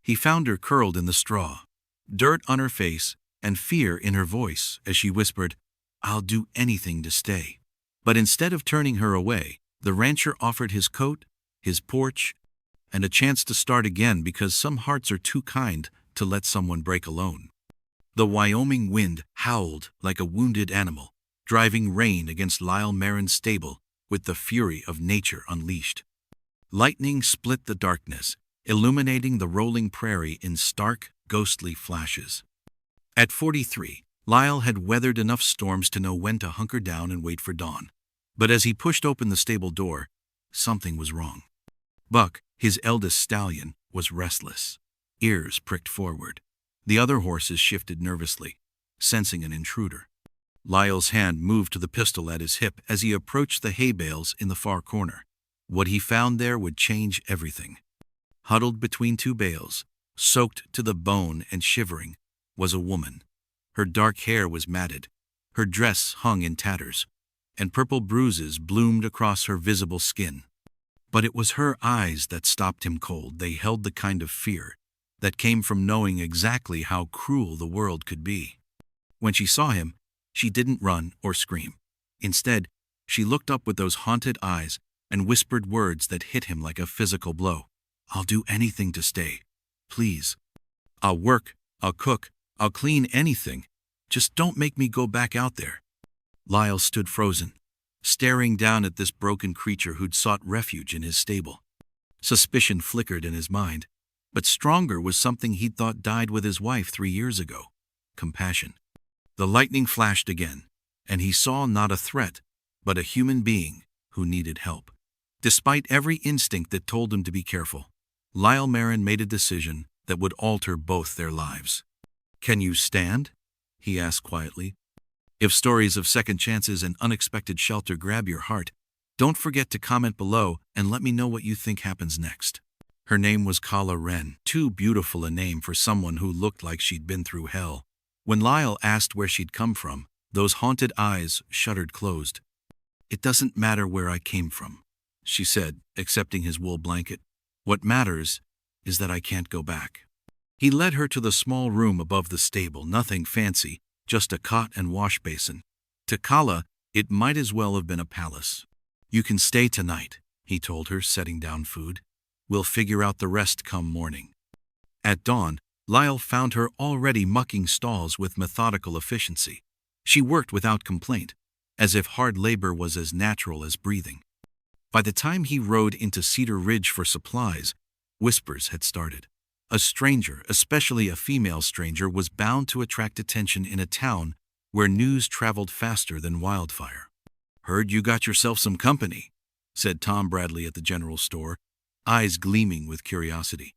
he found her curled in the straw, dirt on her face and fear in her voice as she whispered, "I'll do anything to stay." But instead of turning her away, the rancher offered his coat, his porch, and a chance to start again because some hearts are too kind to let someone break alone. The Wyoming wind howled like a wounded animal, driving rain against Lyle Marin's stable with the fury of nature unleashed. Lightning split the darkness, illuminating the rolling prairie in stark, ghostly flashes. At 43, Lyle had weathered enough storms to know when to hunker down and wait for dawn. But as he pushed open the stable door, something was wrong. Buck, his eldest stallion, was restless. Ears pricked forward. The other horses shifted nervously, sensing an intruder. Lyle's hand moved to the pistol at his hip as he approached the hay bales in the far corner. What he found there would change everything. Huddled between two bales, soaked to the bone and shivering, was a woman. Her dark hair was matted, her dress hung in tatters, and purple bruises bloomed across her visible skin. But it was her eyes that stopped him cold. They held the kind of fear that came from knowing exactly how cruel the world could be. When she saw him, she didn't run or scream. Instead, she looked up with those haunted eyes and whispered words that hit him like a physical blow. "I'll do anything to stay. Please. I'll work, I'll cook, I'll clean, anything. Just don't make me go back out there." Lyle stood frozen, staring down at this broken creature who'd sought refuge in his stable. Suspicion flickered in his mind, but stronger was something he'd thought died with his wife 3 years ago: compassion. The lightning flashed again, and he saw not a threat, but a human being who needed help. Despite every instinct that told him to be careful, Lyle Marin made a decision that would alter both their lives. "Can you stand?" he asked quietly. If stories of second chances and unexpected shelter grab your heart, don't forget to comment below and let me know what you think happens next. Her name was Kala Wren, too beautiful a name for someone who looked like she'd been through hell. When Lyle asked where she'd come from, those haunted eyes shuddered closed. "It doesn't matter where I came from," she said, accepting his wool blanket. "What matters is that I can't go back." He led her to the small room above the stable, nothing fancy, just a cot and wash basin. To Kala, it might as well have been a palace. "You can stay tonight," he told her, setting down food. "We'll figure out the rest come morning." At dawn, Lyle found her already mucking stalls with methodical efficiency. She worked without complaint, as if hard labor was as natural as breathing. By the time he rode into Cedar Ridge for supplies, whispers had started. A stranger, especially a female stranger, was bound to attract attention in a town where news traveled faster than wildfire. "Heard you got yourself some company," said Tom Bradley at the general store, eyes gleaming with curiosity.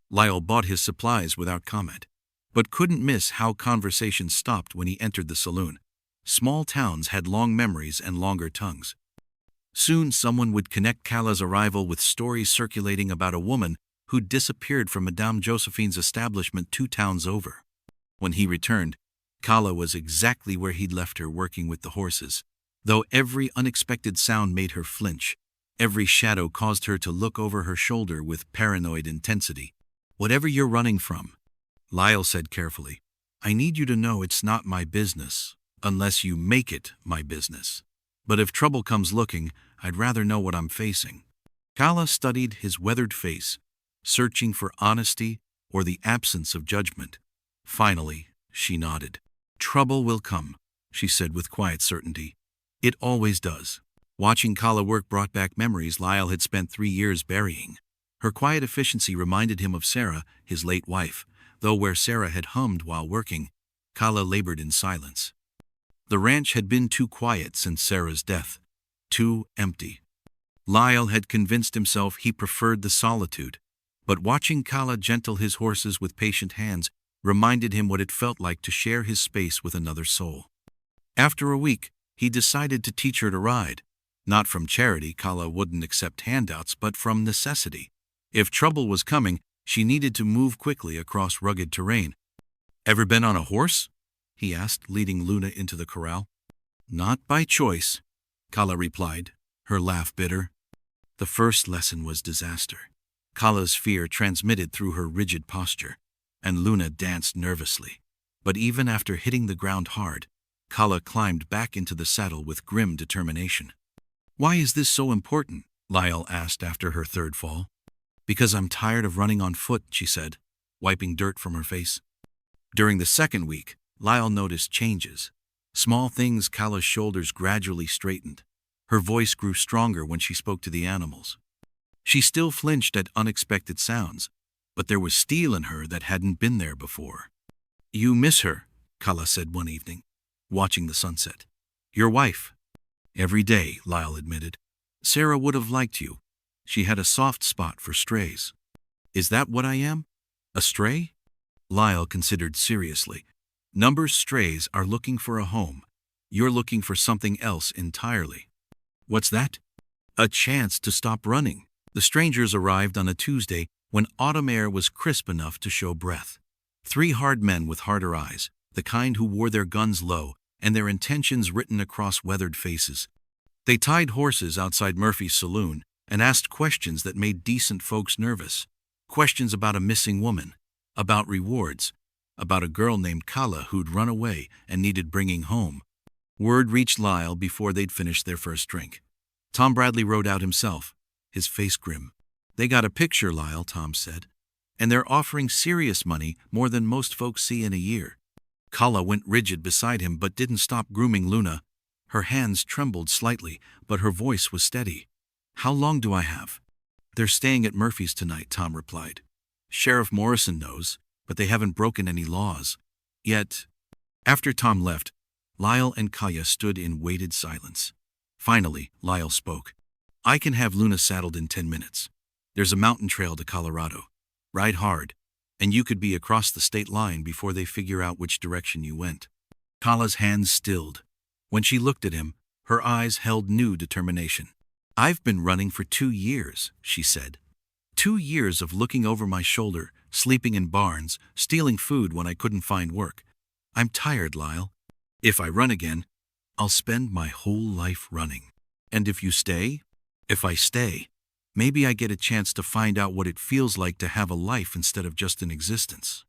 Lyle bought his supplies without comment, but couldn't miss how conversation stopped when he entered the saloon. Small towns had long memories and longer tongues. Soon someone would connect Kala's arrival with stories circulating about a woman who'd disappeared from Madame Josephine's establishment 2 towns over. When he returned, Kala was exactly where he'd left her, working with the horses. Though every unexpected sound made her flinch, every shadow caused her to look over her shoulder with paranoid intensity. "Whatever you're running from," Lyle said carefully, "I need you to know it's not my business, unless you make it my business. But if trouble comes looking, I'd rather know what I'm facing." Kala studied his weathered face, searching for honesty or the absence of judgment. Finally, she nodded. "Trouble will come," she said with quiet certainty. "It always does." Watching Kala work brought back memories Lyle had spent 3 years burying. Her quiet efficiency reminded him of Sarah, his late wife, though where Sarah had hummed while working, Kala labored in silence. The ranch had been too quiet since Sarah's death, too empty. Lyle had convinced himself he preferred the solitude, but watching Kala gentle his horses with patient hands reminded him what it felt like to share his space with another soul. After a week, he decided to teach her to ride. Not from charity, Kala wouldn't accept handouts, but from necessity. If trouble was coming, she needed to move quickly across rugged terrain. "Ever been on a horse?" he asked, leading Luna into the corral. "Not by choice," Kala replied, her laugh bitter. "The first lesson was disaster." Kala's fear transmitted through her rigid posture, and Luna danced nervously. But even after hitting the ground hard, Kala climbed back into the saddle with grim determination. "Why is this so important?" Lyle asked after her third fall. "Because I'm tired of running on foot," she said, wiping dirt from her face. During the second week, Lyle noticed changes. Small things. Kala's shoulders gradually straightened. Her voice grew stronger when she spoke to the animals. She still flinched at unexpected sounds, but there was steel in her that hadn't been there before. "You miss her," Kala said one evening, watching the sunset. "Your wife." "Every day," Lyle admitted. "Sarah would have liked you. She had a soft spot for strays." "Is that what I am? A stray?" Lyle considered seriously. "Numbers strays are looking for a home. You're looking for something else entirely." "What's that?" "A chance to stop running." The strangers arrived on a Tuesday when autumn air was crisp enough to show breath. 3 hard men with harder eyes, the kind who wore their guns low and their intentions written across weathered faces. They tied horses outside Murphy's saloon and asked questions that made decent folks nervous. Questions about a missing woman, about rewards, about a girl named Kala who'd run away and needed bringing home. Word reached Lyle before they'd finished their first drink. Tom Bradley rode out himself, his face grim. "They got a picture, Lyle," Tom said, "and they're offering serious money, more than most folks see in a year." Kala went rigid beside him but didn't stop grooming Luna. Her hands trembled slightly, but her voice was steady. "How long do I have?" "They're staying at Murphy's tonight," Tom replied. "Sheriff Morrison knows, but they haven't broken any laws. Yet." After Tom left, Lyle and Kaya stood in weighted silence. Finally, Lyle spoke. "I can have Luna saddled in 10 minutes. There's a mountain trail to Colorado. Ride hard, and you could be across the state line before they figure out which direction you went." Kala's hands stilled. When she looked at him, her eyes held new determination. "I've been running for 2 years, she said. 2 years of looking over my shoulder, sleeping in barns, stealing food when I couldn't find work. I'm tired, Lyle. If I run again, I'll spend my whole life running. And if you stay? If I stay, maybe I get a chance to find out what it feels like to have a life instead of just an existence."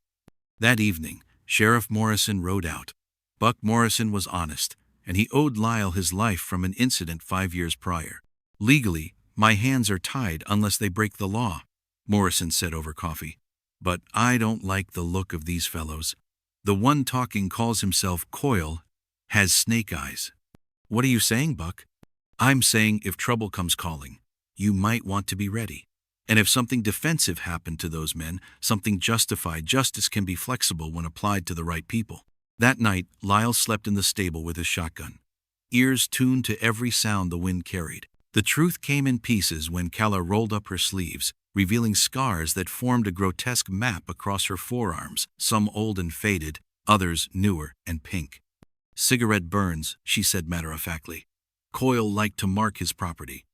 That evening, Sheriff Morrison rode out. Buck Morrison was honest, and he owed Lyle his life from an incident 5 years prior. "Legally, my hands are tied unless they break the law," Morrison said over coffee. "But I don't like the look of these fellows. The one talking calls himself Coyle, has snake eyes." "What are you saying, Buck?" "I'm saying if trouble comes calling, you might want to be ready. And if something defensive happened to those men, something justified, justice can be flexible when applied to the right people." That night, Lyle slept in the stable with his shotgun, ears tuned to every sound the wind carried. The truth came in pieces when Kala rolled up her sleeves, revealing scars that formed a grotesque map across her forearms, some old and faded, others newer and pink. "Cigarette burns," she said matter-of-factly. "Coyle liked to mark his property."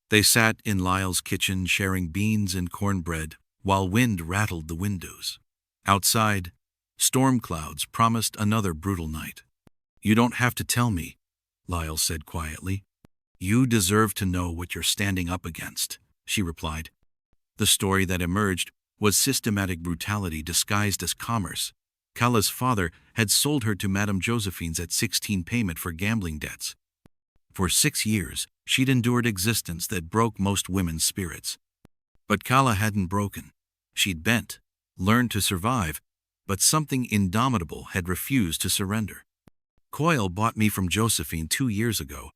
They sat in Lyle's kitchen sharing beans and cornbread while wind rattled the windows. Outside, storm clouds promised another brutal night. "You don't have to tell me," Lyle said quietly. "You deserve to know what you're standing up against," she replied. The story that emerged was systematic brutality disguised as commerce. Kala's father had sold her to Madame Josephine's at 16 payment for gambling debts. For 6 years, she'd endured existence that broke most women's spirits. But Kala hadn't broken. She'd bent, learned to survive, but something indomitable had refused to surrender. "Coyle bought me from Josephine 2 years ago,"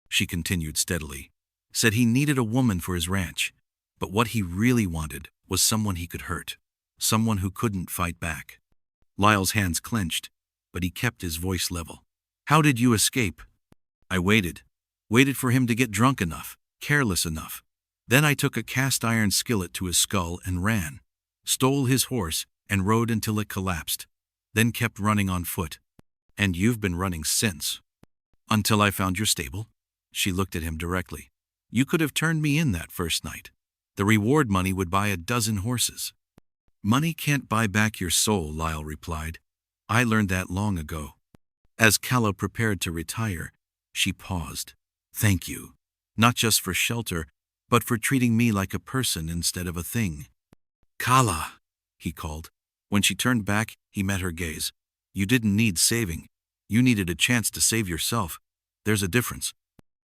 she continued steadily. "Said he needed a woman for his ranch, but what he really wanted was someone he could hurt, someone who couldn't fight back." Lyle's hands clenched, but he kept his voice level. "How did you escape?" "I waited for him to get drunk enough, careless enough. Then I took a cast-iron skillet to his skull and ran, stole his horse and rode until it collapsed, then kept running on foot. And you've been running since." "Until I found your stable?" She looked at him directly. "You could have turned me in that first night. The reward money would buy a dozen horses." "Money can't buy back your soul," Lyle replied. "I learned that long ago." As Kala prepared to retire, she paused. "Thank you, not just for shelter, but for treating me like a person instead of a thing. Kala, he called. When she turned back, he met her gaze. You didn't need saving. You needed a chance to save yourself. There's a difference.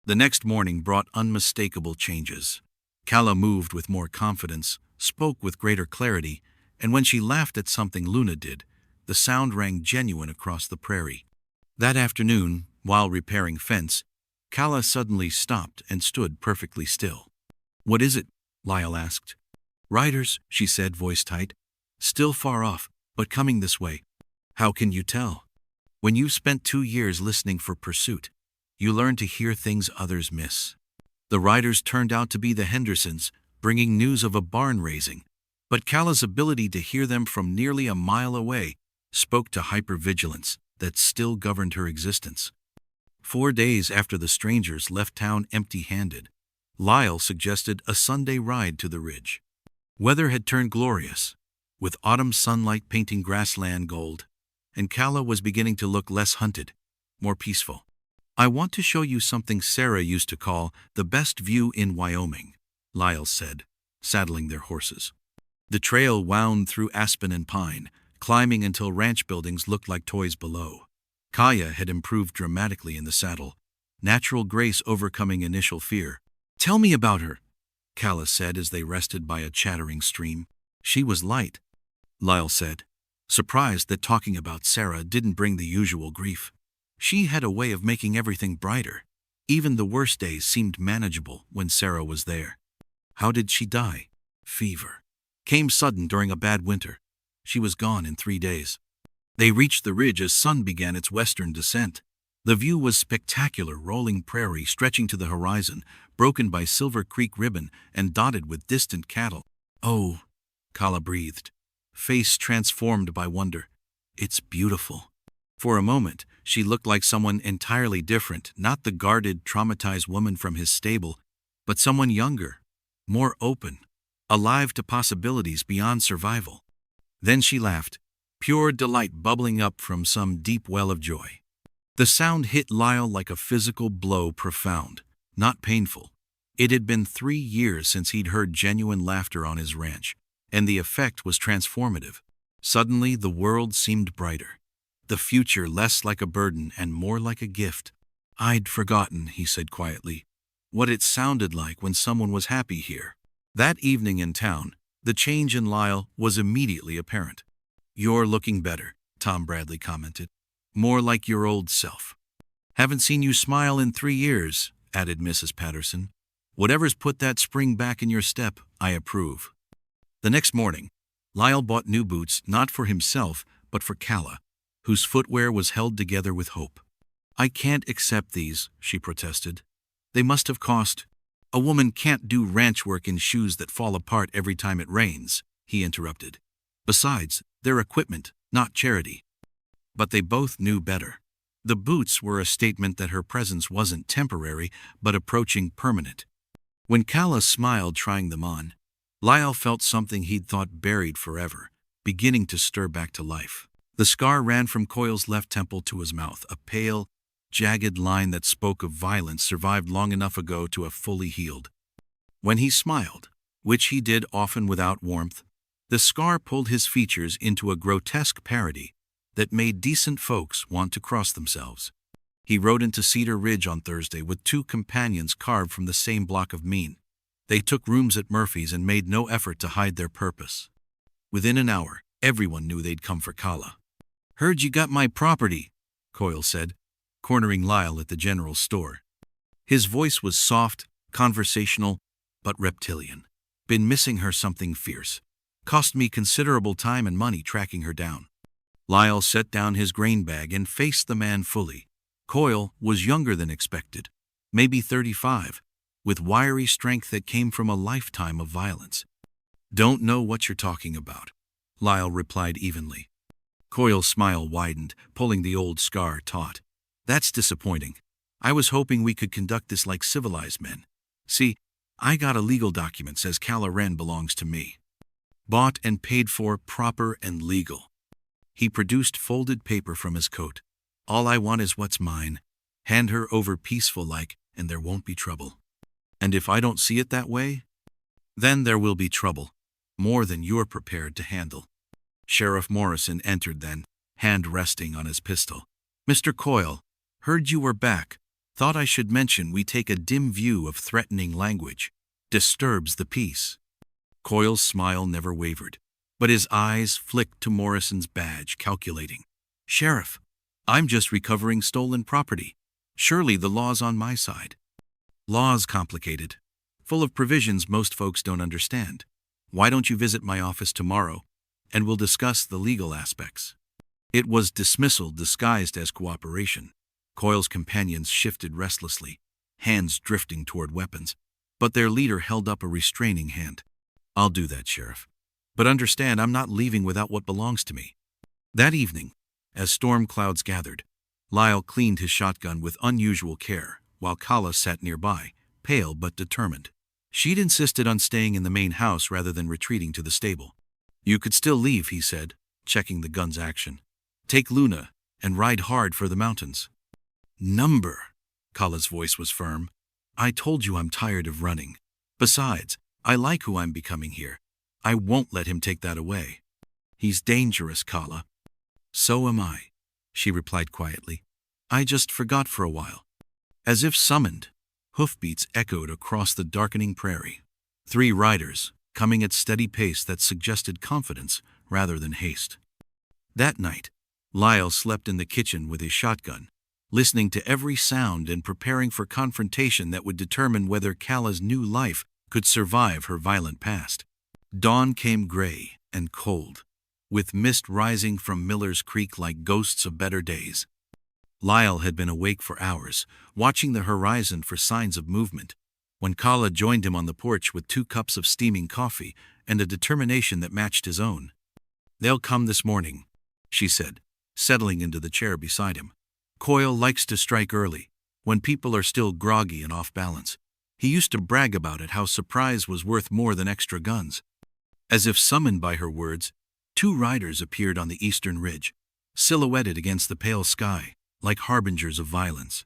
The next morning brought unmistakable changes. Kala moved with more confidence, spoke with greater clarity, and when she laughed at something Luna did, the sound rang genuine across the prairie. That afternoon, while repairing fence, Kala suddenly stopped and stood perfectly still. What is it? Lyle asked. Riders, she said, voice tight. Still far off, but coming this way. How can you tell? When you've spent 2 years listening for pursuit, you learn to hear things others miss. The riders turned out to be the Hendersons, bringing news of a barn raising, but Kala's ability to hear them from nearly a mile away spoke to hypervigilance that still governed her existence. 4 days after the strangers left town empty-handed, Lyle suggested a Sunday ride to the ridge. Weather had turned glorious, with autumn sunlight painting grassland gold, and Kala was beginning to look less hunted, more peaceful. I want to show you something Sarah used to call the best view in Wyoming, Lyle said, saddling their horses. The trail wound through aspen and pine, climbing until ranch buildings looked like toys below. Kaya had improved dramatically in the saddle, natural grace overcoming initial fear. Tell me about her, Kala said as they rested by a chattering stream. She was light, Lyle said, surprised that talking about Sarah didn't bring the usual grief. She had a way of making everything brighter. Even the worst days seemed manageable when Sarah was there. How did she die? Fever. Came sudden during a bad winter. She was gone in 3 days. They reached the ridge as sun began its western descent. The view was spectacular, rolling prairie stretching to the horizon, broken by Silver Creek ribbon and dotted with distant cattle. Oh, Kala breathed, face transformed by wonder. It's beautiful. For a moment, she looked like someone entirely different, not the guarded, traumatized woman from his stable, but someone younger, more open, alive to possibilities beyond survival. Then she laughed, pure delight bubbling up from some deep well of joy. The sound hit Lyle like a physical blow, profound, not painful. It had been 3 years since he'd heard genuine laughter on his ranch, and the effect was transformative. Suddenly, the world seemed brighter. The future less like a burden and more like a gift. I'd forgotten, he said quietly, what it sounded like when someone was happy here. That evening in town, the change in Lyle was immediately apparent. You're looking better, Tom Bradley commented. More like your old self. Haven't seen you smile in 3 years, added Mrs. Patterson. Whatever's put that spring back in your step, I approve. The next morning, Lyle bought new boots not for himself, but for Kala, whose footwear was held together with hope. I can't accept these, she protested. They must have cost. A woman can't do ranch work in shoes that fall apart every time it rains, he interrupted. Besides, they're equipment, not charity. But they both knew better. The boots were a statement that her presence wasn't temporary, but approaching permanent. When Kala smiled trying them on, Lyle felt something he'd thought buried forever, beginning to stir back to life. The scar ran from Coyle's left temple to his mouth, a pale, jagged line that spoke of violence survived long enough ago to have fully healed. When he smiled, which he did often without warmth, the scar pulled his features into a grotesque parody that made decent folks want to cross themselves. He rode into Cedar Ridge on Thursday with 2 companions carved from the same block of mean. They took rooms at Murphy's and made no effort to hide their purpose. Within an hour, everyone knew they'd come for Kala. Heard you got my property, Coyle said, cornering Lyle at the general store. His voice was soft, conversational, but reptilian. Been missing her something fierce. Cost me considerable time and money tracking her down. Lyle set down his grain bag and faced the man fully. Coyle was younger than expected, maybe 35, with wiry strength that came from a lifetime of violence. Don't know what you're talking about, Lyle replied evenly. Coyle's smile widened, pulling the old scar taut. That's disappointing. I was hoping we could conduct this like civilized men. See, I got a legal document says Kala Wren belongs to me. Bought and paid for, proper and legal. He produced folded paper from his coat. All I want is what's mine. Hand her over peaceful like, and there won't be trouble. And if I don't see it that way, then there will be trouble, more than you're prepared to handle. Sheriff Morrison entered then, hand resting on his pistol. Mr. Coyle, heard you were back. Thought I should mention we take a dim view of threatening language. Disturbs the peace. Coyle's smile never wavered, but his eyes flicked to Morrison's badge, calculating. Sheriff, I'm just recovering stolen property. Surely the law's on my side. Law's complicated, full of provisions most folks don't understand. Why don't you visit my office tomorrow, and we'll discuss the legal aspects. It was dismissal disguised as cooperation. Coyle's companions shifted restlessly, hands drifting toward weapons, but their leader held up a restraining hand. I'll do that, Sheriff. But understand, I'm not leaving without what belongs to me. That evening, as storm clouds gathered, Lyle cleaned his shotgun with unusual care, while Kala sat nearby, pale but determined. She'd insisted on staying in the main house rather than retreating to the stable. You could still leave, he said, checking the gun's action. Take Luna and ride hard for the mountains. Number, Kala's voice was firm. I told you I'm tired of running. Besides, I like who I'm becoming here. I won't let him take that away. He's dangerous, Kala. So am I, she replied quietly. I just forgot for a while. As if summoned, hoofbeats echoed across the darkening prairie. 3 riders, coming at steady pace that suggested confidence rather than haste. That night, Lyle slept in the kitchen with his shotgun, listening to every sound and preparing for confrontation that would determine whether Kala's new life could survive her violent past. Dawn came gray and cold, with mist rising from Miller's Creek like ghosts of better days. Lyle had been awake for hours, watching the horizon for signs of movement, when Kala joined him on the porch with 2 cups of steaming coffee and a determination that matched his own. They'll come this morning, she said, settling into the chair beside him. Coyle likes to strike early, when people are still groggy and off balance. He used to brag about it, how surprise was worth more than extra guns. As if summoned by her words, 2 riders appeared on the eastern ridge, silhouetted against the pale sky, like harbingers of violence.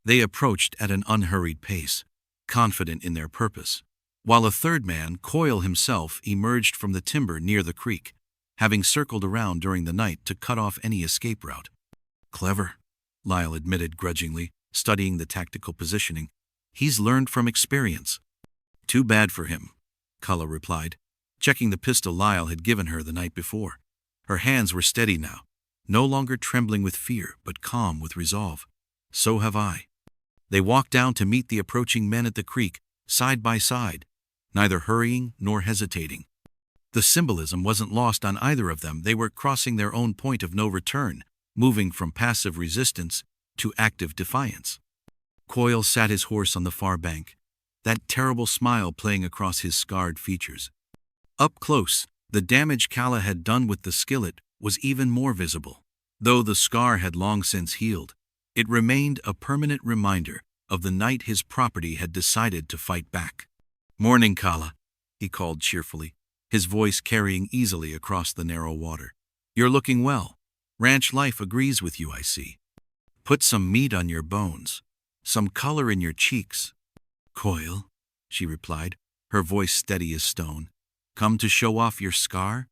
They approached at an unhurried pace, confident in their purpose, while a third man, Coyle himself, emerged from the timber near the creek, having circled around during the night to cut off any escape route. Clever, Lyle admitted grudgingly, studying the tactical positioning. He's learned from experience. Too bad for him, Kala replied, checking the pistol Lyle had given her the night before. Her hands were steady now, no longer trembling with fear, but calm with resolve. So have I. They walked down to meet the approaching men at the creek, side by side, neither hurrying nor hesitating. The symbolism wasn't lost on either of them. They were crossing their own point of no return, moving from passive resistance to active defiance. Coyle sat his horse on the far bank, that terrible smile playing across his scarred features. Up close, the damage Kala had done with the skillet was even more visible. Though the scar had long since healed, it remained a permanent reminder of the night his property had decided to fight back. Morning, Kala, he called cheerfully, his voice carrying easily across the narrow water. You're looking well. Ranch life agrees with you, I see. Put some meat on your bones, some color in your cheeks. Coyle, she replied, her voice steady as stone. Come to show off your scar?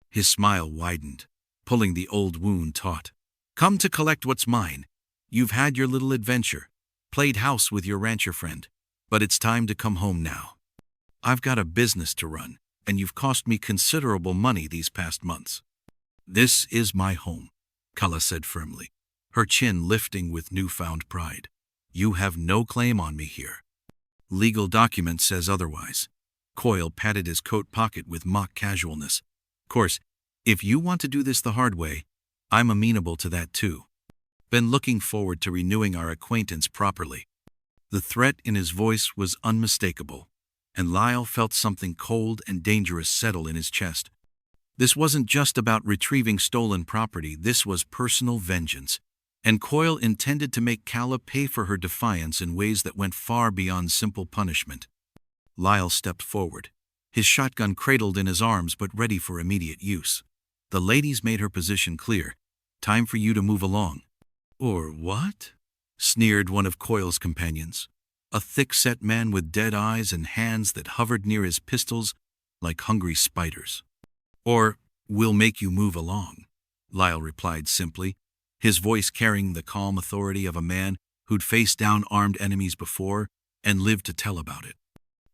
His smile widened, pulling the old wound taut. Come to collect what's mine. You've had your little adventure, played house with your rancher friend, but it's time to come home now. I've got a business to run, and you've cost me considerable money these past months. This is my home, Kala said firmly, her chin lifting with newfound pride. You have no claim on me here. Legal document says otherwise. Coyle patted his coat pocket with mock casualness. Of course, if you want to do this the hard way, I'm amenable to that too. Been looking forward to renewing our acquaintance properly. The threat in his voice was unmistakable, and Lyle felt something cold and dangerous settle in his chest. This wasn't just about retrieving stolen property, this was personal vengeance, and Coyle intended to make Kala pay for her defiance in ways that went far beyond simple punishment. Lyle stepped forward, his shotgun cradled in his arms but ready for immediate use. The ladies made her position clear. Time for you to move along. Or what? Sneered one of Coyle's companions. a thick-set man with dead eyes and hands that hovered near his pistols like hungry spiders. Or, "We'll make you move along," Lyle replied simply, his voice carrying the calm authority of a man who'd faced down armed enemies before and lived to tell about it.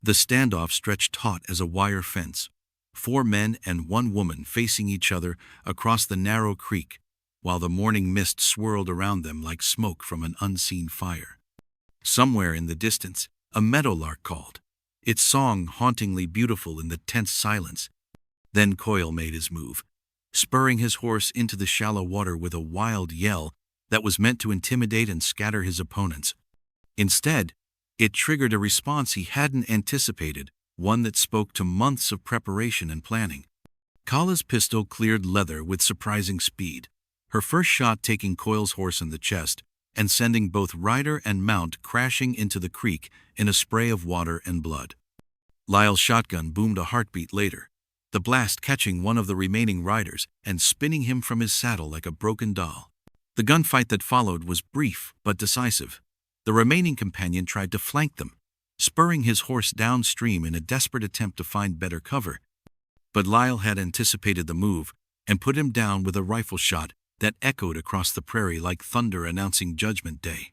The standoff stretched taut as a wire fence, 4 men and 1 woman facing each other across the narrow creek, while the morning mist swirled around them like smoke from an unseen fire. Somewhere in the distance, a meadowlark called, its song hauntingly beautiful in the tense silence. Then Coyle made his move, spurring his horse into the shallow water with a wild yell that was meant to intimidate and scatter his opponents. Instead, it triggered a response he hadn't anticipated, one that spoke to months of preparation and planning. Kala's pistol cleared leather with surprising speed, her first shot taking Coyle's horse in the chest and sending both rider and mount crashing into the creek in a spray of water and blood. Lyle's shotgun boomed a heartbeat later, the blast catching one of the remaining riders and spinning him from his saddle like a broken doll. The gunfight that followed was brief but decisive. The remaining companion tried to flank them, spurring his horse downstream in a desperate attempt to find better cover. But Lyle had anticipated the move and put him down with a rifle shot that echoed across the prairie like thunder announcing Judgment Day.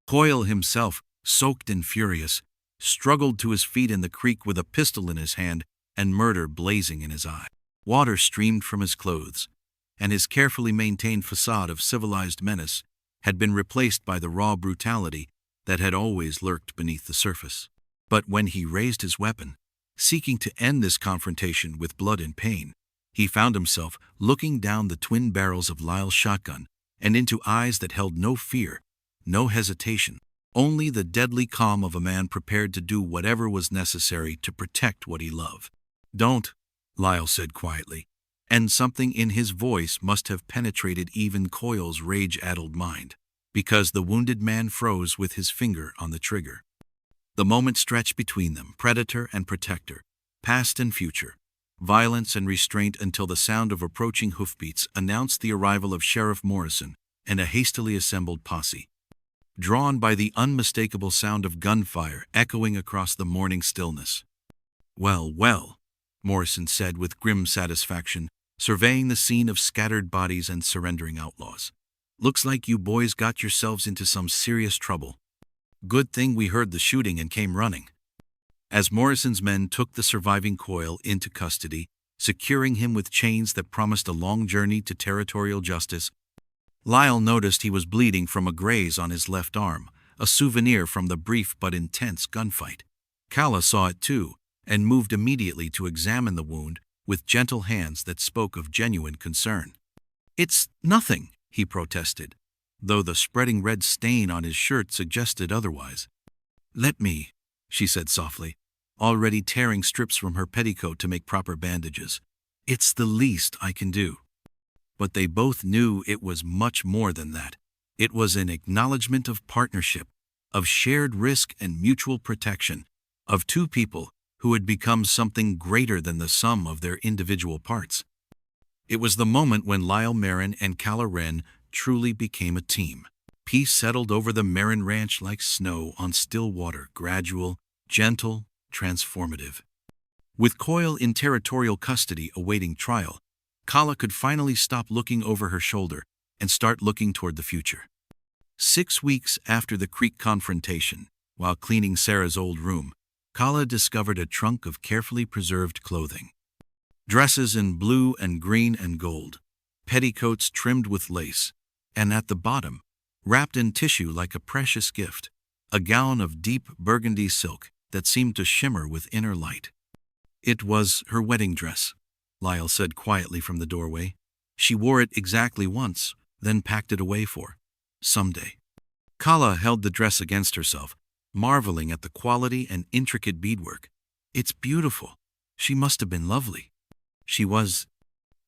Coyle himself, soaked and furious, struggled to his feet in the creek with a pistol in his hand and murder blazing in his eye. Water streamed from his clothes, and his carefully maintained facade of civilized menace had been replaced by the raw brutality that had always lurked beneath the surface. But when he raised his weapon, seeking to end this confrontation with blood and pain, he found himself looking down the twin barrels of Lyle's shotgun and into eyes that held no fear, no hesitation, only the deadly calm of a man prepared to do whatever was necessary to protect what he loved. "Don't," Lyle said quietly, and something in his voice must have penetrated even Coyle's rage-addled mind, because the wounded man froze with his finger on the trigger. The moment stretched between them, predator and protector, past and future, violence and restraint until the sound of approaching hoofbeats announced the arrival of Sheriff Morrison and a hastily assembled posse. Drawn by the unmistakable sound of gunfire echoing across the morning stillness. "Well, well," Morrison said with grim satisfaction, surveying the scene of scattered bodies and surrendering outlaws. "Looks like you boys got yourselves into some serious trouble. Good thing we heard the shooting and came running." As Morrison's men took the surviving Coyle into custody, securing him with chains that promised a long journey to territorial justice, Lyle noticed he was bleeding from a graze on his left arm, a souvenir from the brief but intense gunfight. Kala saw it too, and moved immediately to examine the wound with gentle hands that spoke of genuine concern. "It's nothing," he protested, though the spreading red stain on his shirt suggested otherwise. "Let me," she said softly, already tearing strips from her petticoat to make proper bandages. "It's the least I can do." But they both knew it was much more than that. It was an acknowledgement of partnership, of shared risk and mutual protection, of 2 people who had become something greater than the sum of their individual parts. It was the moment when Lyle Marin and Kala Wren truly became a team. Peace settled over the Marin Ranch like snow on still water, gradual, gentle, transformative. With Coyle in territorial custody awaiting trial, Kala could finally stop looking over her shoulder and start looking toward the future. 6 weeks after the creek confrontation, while cleaning Sarah's old room, Kala discovered a trunk of carefully preserved clothing. Dresses in blue and green and gold, petticoats trimmed with lace, and at the bottom, wrapped in tissue like a precious gift, a gown of deep burgundy silk that seemed to shimmer with inner light. "It was her wedding dress," Lyle said quietly from the doorway. "She wore it exactly once, then packed it away for someday." Kala held the dress against herself, marveling at the quality and intricate beadwork. "It's beautiful. She must have been lovely." "She was,"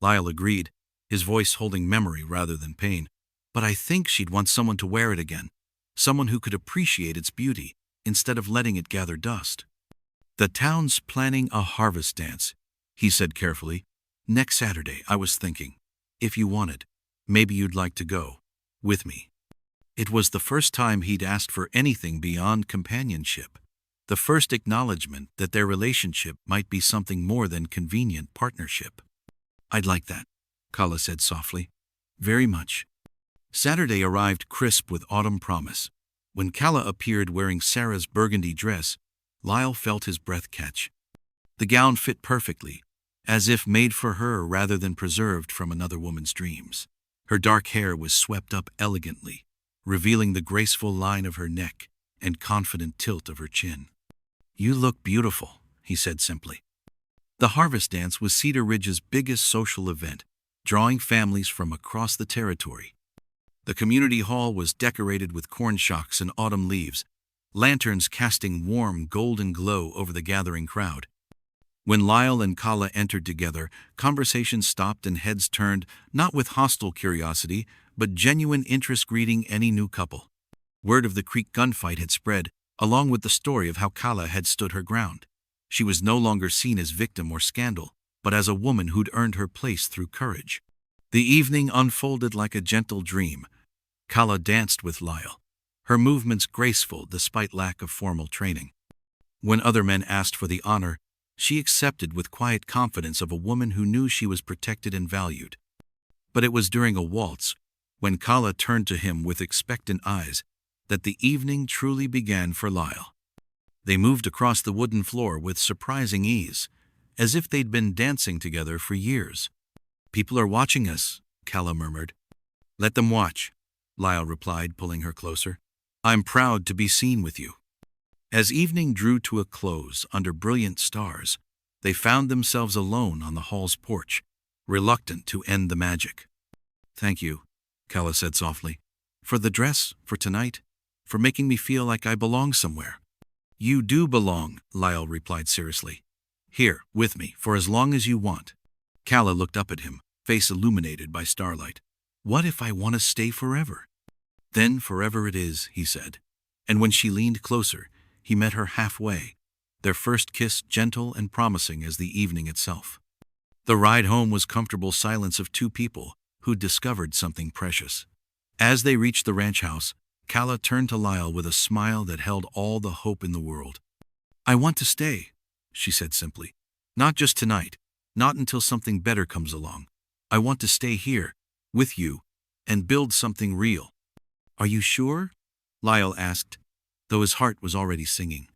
Lyle agreed, his voice holding memory rather than pain. "But I think she'd want someone to wear it again, someone who could appreciate its beauty instead of letting it gather dust." "The town's planning a harvest dance," he said carefully. "Next Saturday, I was thinking, if you wanted, maybe you'd like to go with me." It was the first time he'd asked for anything beyond companionship, the first acknowledgement that their relationship might be something more than convenient partnership. "I'd like that," Kala said softly. "Very much." Saturday arrived crisp with autumn promise. When Kala appeared wearing Sarah's burgundy dress, Lyle felt his breath catch. The gown fit perfectly, as if made for her rather than preserved from another woman's dreams. Her dark hair was swept up elegantly, revealing the graceful line of her neck and confident tilt of her chin. "You look beautiful," he said simply. The harvest dance was Cedar Ridge's biggest social event, drawing families from across the territory. The community hall was decorated with corn shocks and autumn leaves, lanterns casting warm golden glow over the gathering crowd. When Lyle and Kala entered together, conversation stopped and heads turned, not with hostile curiosity, but genuine interest greeting any new couple. Word of the Creek gunfight had spread, along with the story of how Kala had stood her ground. She was no longer seen as victim or scandal, but as a woman who'd earned her place through courage. The evening unfolded like a gentle dream. Kala danced with Lyle, her movements graceful despite lack of formal training. When other men asked for the honor, she accepted with quiet confidence of a woman who knew she was protected and valued. But it was during a waltz, when Kala turned to him with expectant eyes, that the evening truly began for Lyle. They moved across the wooden floor with surprising ease, as if they'd been dancing together for years. "People are watching us," Kala murmured. "Let them watch," Lyle replied, pulling her closer. "I'm proud to be seen with you." As evening drew to a close under brilliant stars, they found themselves alone on the hall's porch, reluctant to end the magic. "Thank you," Kala said softly, "for the dress, for tonight, for making me feel like I belong somewhere." "You do belong," Lyle replied seriously. "Here, with me, for as long as you want." Kala looked up at him, face illuminated by starlight. "What if I want to stay forever?" "Then forever it is," he said. And when she leaned closer, he met her halfway, their first kiss gentle and promising as the evening itself. The ride home was comfortable silence of two people who'd discovered something precious. As they reached the ranch house, Kala turned to Lyle with a smile that held all the hope in the world. "I want to stay," she said simply. "Not just tonight, not until something better comes along. I want to stay here, with you, and build something real." "Are you sure?" Lyle asked, though his heart was already singing.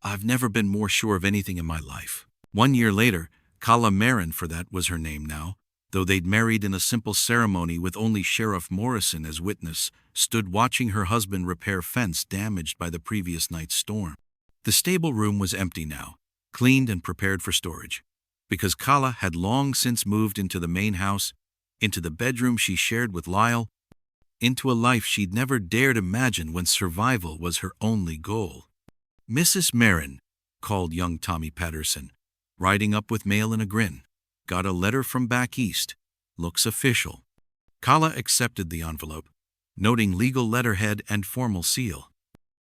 "I've never been more sure of anything in my life." 1 year later, Kala Marin, for that was her name now, though they'd married in a simple ceremony with only Sheriff Morrison as witness, stood watching her husband repair fence damaged by the previous night's storm. The stable room was empty now, cleaned and prepared for storage, because Kala had long since moved into the main house, into the bedroom she shared with Lyle, into a life she'd never dared imagine when survival was her only goal. "Mrs. Marin," called young Tommy Patterson, riding up with mail and a grin. "Got a letter from back east. Looks official." Kala accepted the envelope, noting legal letterhead and formal seal.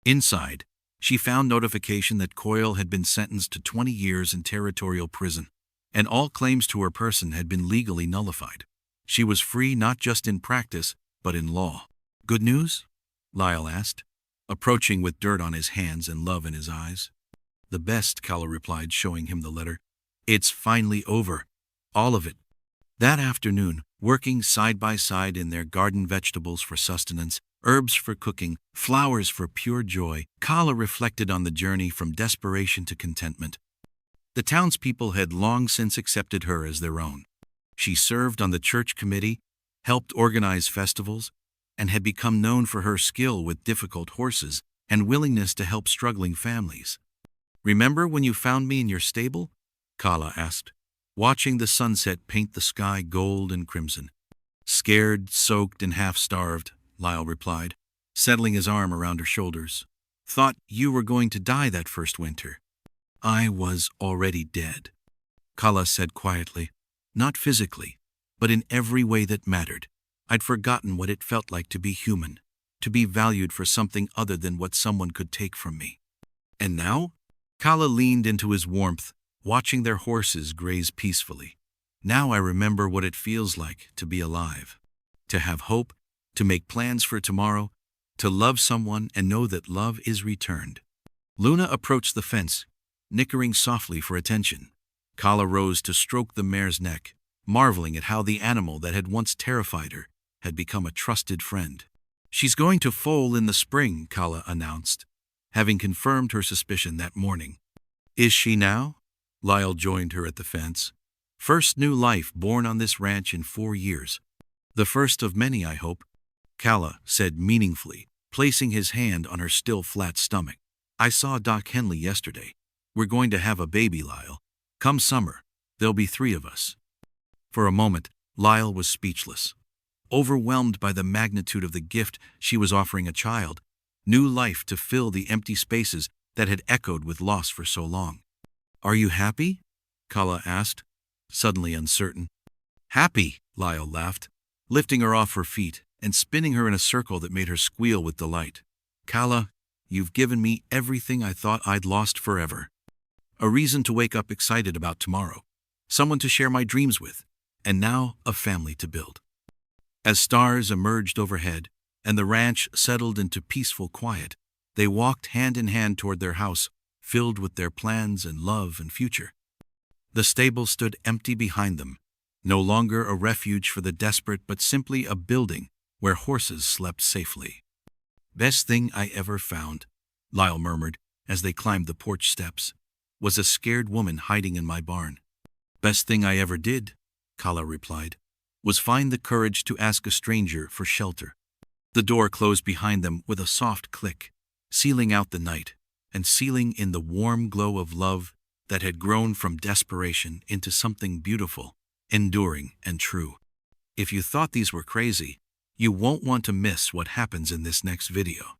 Inside, she found notification that Coyle had been sentenced to 20 years in territorial prison, and all claims to her person had been legally nullified. She was free not just in practice, but in law. "Good news?" Lyle asked, approaching with dirt on his hands and love in his eyes. "The best," Kala replied, showing him the letter. "It's finally over. All of it." That afternoon, working side by side in their garden, vegetables for sustenance, herbs for cooking, flowers for pure joy, Kala reflected on the journey from desperation to contentment. The townspeople had long since accepted her as their own. She served on the church committee, helped organize festivals, and had become known for her skill with difficult horses and willingness to help struggling families. "Remember when you found me in your stable?" Kala asked, watching the sunset paint the sky gold and crimson. "Scared, soaked, and half-starved," Lyle replied, settling his arm around her shoulders. "Thought you were going to die that first winter." "I was already dead," Kala said quietly. "Not physically, but in every way that mattered. I'd forgotten what it felt like to be human, to be valued for something other than what someone could take from me." "And now?" Kala leaned into his warmth, watching their horses graze peacefully. "Now I remember what it feels like to be alive, to have hope, to make plans for tomorrow, To love someone and know that love is returned. Luna approached the fence, nickering softly for attention. Kala rose to stroke the mare's neck, marveling at how the animal that had once terrified her had become a trusted friend. She's going to foal in the spring, Kala announced, having confirmed her suspicion that morning. Is she now? Lyle joined her at the fence. First new life born on this ranch in 4 years. The first of many, I hope, Kala said meaningfully, placing his hand on her still flat stomach. I saw Doc Henley yesterday. We're going to have a baby, Lyle. Come summer, there'll be 3 of us. For a moment, Lyle was speechless, overwhelmed by the magnitude of the gift she was offering a child, new life to fill the empty spaces that had echoed with loss for so long. Are you happy? Kala asked, suddenly uncertain. Happy, Lyle laughed, lifting her off her feet and spinning her in a circle that made her squeal with delight. Kala, you've given me everything I thought I'd lost forever. A reason to wake up excited about tomorrow, someone to share my dreams with, and now a family to build. As stars emerged overhead and the ranch settled into peaceful quiet, they walked hand in hand toward their house, filled with their plans and love and future. The stable stood empty behind them, no longer a refuge for the desperate but simply a building where horses slept safely. Best thing I ever found, Lyle murmured as they climbed the porch steps, was a scared woman hiding in my barn. Best thing I ever did, Kala replied, was find the courage to ask a stranger for shelter. The door closed behind them with a soft click, sealing out the night and sealing in the warm glow of love that had grown from desperation into something beautiful, enduring, and true. If you thought these were crazy, you won't want to miss what happens in this next video.